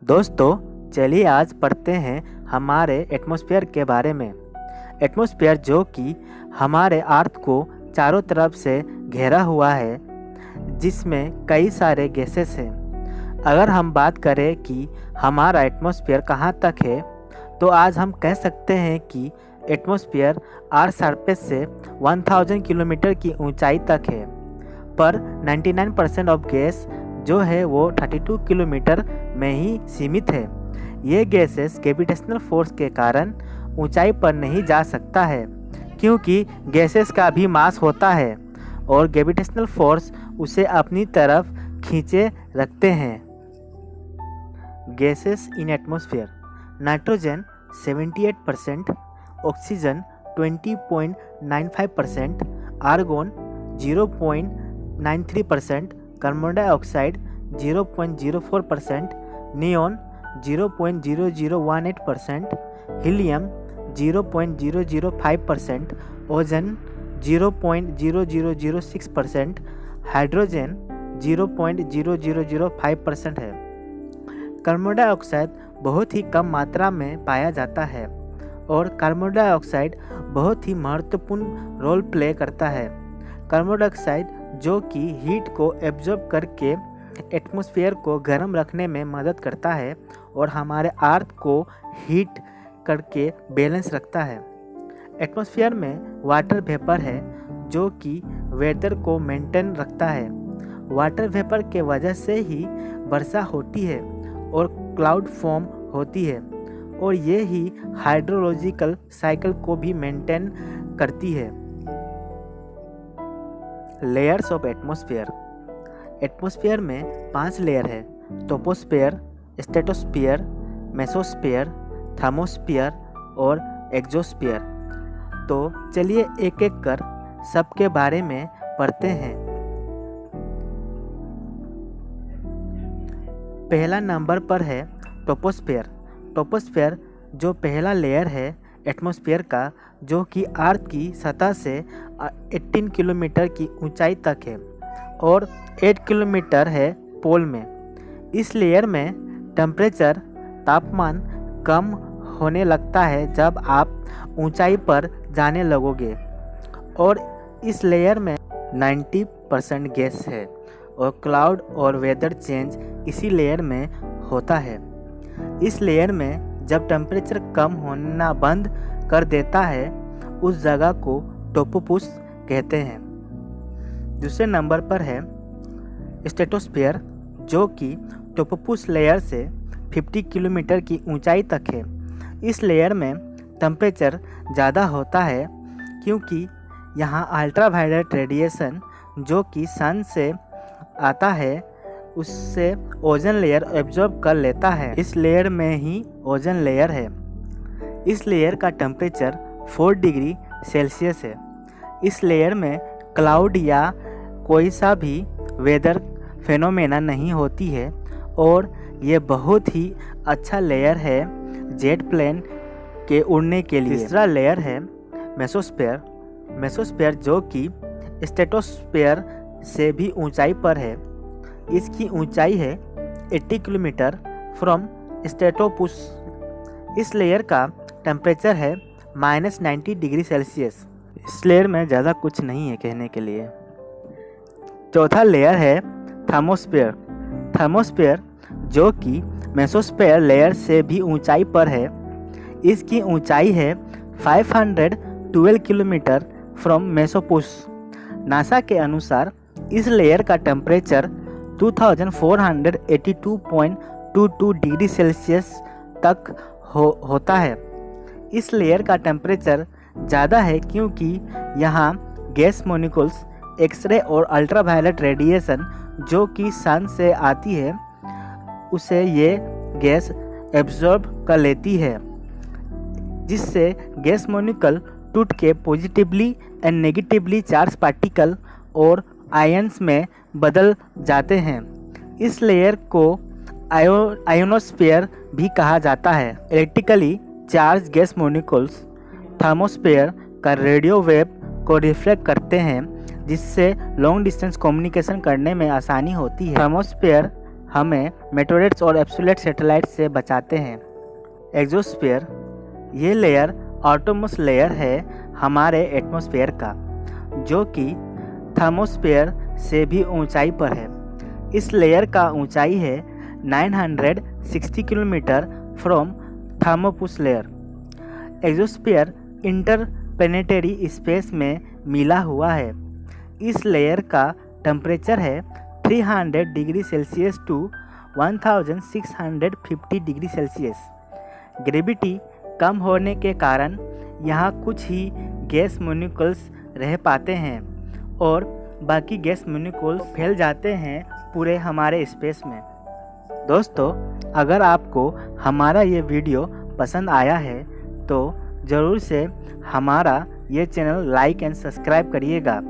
दोस्तों चलिए आज पढ़ते हैं हमारे एटमॉस्फेयर के बारे में। एटमॉस्फेयर जो कि हमारे अर्थ को चारों तरफ से घेरा हुआ है, जिसमें कई सारे गैसेस हैं। अगर हम बात करें कि हमारा एटमॉस्फेयर कहाँ तक है, तो आज हम कह सकते हैं कि एटमॉस्फेयर अर्थ सरफेस से 1000 किलोमीटर की ऊंचाई तक है, पर 99% ऑफ गैस जो है वो 32 किलोमीटर में ही सीमित है। ये गैसेस ग्रेविटेशनल फोर्स के कारण ऊंचाई पर नहीं जा सकता है, क्योंकि गैसेस का भी मास होता है और ग्रेविटेशनल फोर्स उसे अपनी तरफ खींचे रखते हैं। Gases in atmosphere: nitrogen 78%, oxygen 20.95%, argon 0.93%, carbon dioxide 0.04%, neon 0.0018%, helium 0.005%, ozone 0.0006%, hydrogen 0.0005% है। कार्बन डाइऑक्साइड बहुत ही कम मात्रा में पाया जाता है और कार्बन डाइऑक्साइड बहुत ही महत्वपूर्ण रोल प्ले करता है। कार्बन डाइऑक्साइड जो कि हीट को एब्जॉर्ब करके एटमॉस्फेयर को गर्म रखने में मदद करता है और हमारे अर्थ को हीट करके बैलेंस रखता है। एटमॉस्फेयर में वाटर वेपर है जो कि वेदर को मेंटेन रखता है। वाटर वेपर के वजह से ही वर्षा होती है और क्लाउड फॉर्म होती है, और ये ही हाइड्रोलॉजिकल साइकिल को भी मेंटेन करती है। लेयर्स ऑफ एटमॉस्फेयर: एटमॉस्फेयर में 5 लेयर है: ट्रोपोस्फेयर, स्ट्रेटोस्फेयर, मेसोस्फेयर, थर्मोस्फेयर और एक्सोस्फेयर। तो चलिए एक एक कर सबके बारे में पढ़ते हैं। पहला नंबर पर है ट्रोपोस्फेयर। ट्रोपोस्फेयर जो पहला लेयर है एटमॉस्फेयर का, जो कि अर्थ की सतह से 18 किलोमीटर की ऊंचाई तक है और 8 किलोमीटर है पोल में। इस लेयर में टेम्परेचर तापमान कम होने लगता है जब आप ऊंचाई पर जाने लगोगे, और इस लेयर में 90% गैस है और क्लाउड और वेदर चेंज इसी लेयर में होता है। इस लेयर में जब टेम्परेचर कम होना बंद कर देता है, उस जगह को ट्रोपोस्फियर कहते हैं। दूसरे नंबर पर है स्ट्रेटोस्फेयर, जो कि ट्रोपोस्फियर लेयर से 50 किलोमीटर की ऊंचाई तक है। इस लेयर में टेम्परेचर ज़्यादा होता है क्योंकि यहाँ अल्ट्रावायलेट रेडिएशन जो कि सन से आता है उससे ओजोन लेयर एब्जॉर्ब कर लेता है। इस लेयर में ही ओजोन लेयर है। इस लेयर का टेम्परेचर 4 डिग्री सेल्सियस है। इस लेयर में क्लाउड या कोई सा भी वेदर फेनोमेना नहीं होती है और ये बहुत ही अच्छा लेयर है जेट प्लेन के उड़ने के लिए। तीसरा लेयर है मेसोस्फेयर। मेसोस्फेयर जो कि स्ट्रेटोस्फेयर से भी ऊंचाई पर है। इसकी ऊंचाई है 80 किलोमीटर फ्रॉम स्ट्रेटोस्फेयर। इस लेयर का टेम्परेचर है -90 डिग्री सेल्सियस। इस लेयर में ज़्यादा कुछ नहीं है कहने के लिए। चौथा लेयर है थर्मोस्फेयर। थर्मोस्फेयर जो कि मेसोस्फेयर लेयर से भी ऊंचाई पर है। इसकी ऊंचाई है 512 किलोमीटर फ्रॉम मेसोस्फेयर। नासा के अनुसार इस लेयर का टेम्परेचर 2482.22 डिग्री सेल्सियस तक होता है। इस लेयर का टेम्परेचर ज़्यादा है क्योंकि यहाँ गैस मॉलिक्यूल्स, एक्सरे और अल्ट्रावायलेट रेडिएशन जो कि सन से आती है उसे ये गैस एब्जॉर्ब कर लेती है, जिससे गैस मॉलिक्यूल टूट के positively and negatively charge particle और आयंस में बदल जाते हैं। इस लेयर को आयोनोस्फीयर भी कहा जाता है। Electrically charge gas molecules thermosphere का रेडियो वेव को रिफ्लेक्ट करते हैं, जिससे लॉन्ग डिस्टेंस कम्युनिकेशन करने में आसानी होती है। थर्मोस्फीयर हमें मेटोरेट्स और एब्सोल्यूट सैटेलाइट से बचाते हैं। एग्जोस्फीयर, ये लेयर आउटरमोस्ट लेयर है हमारे एटमॉस्फेयर का, जो कि थर्मोस्फेयर से भी ऊंचाई पर है। इस लेयर का ऊंचाई है 960 kilometre from thermopause layer. Exosphere interplanetary space में मिला हुआ है। इस लेयर का टेम्परेचर है 300 degree Celsius to 1650 degree Celsius. Gravity कम होने के कारण यहाँ कुछ ही गैस मॉलिक्यूल्स रह पाते हैं और बाकी गैस मॉलिक्यूल्स फैल जाते हैं पूरे हमारे स्पेस में। दोस्तों, अगर आपको हमारा ये वीडियो पसंद आया है तो ज़रूर से हमारा ये चैनल लाइक एंड सब्सक्राइब करिएगा।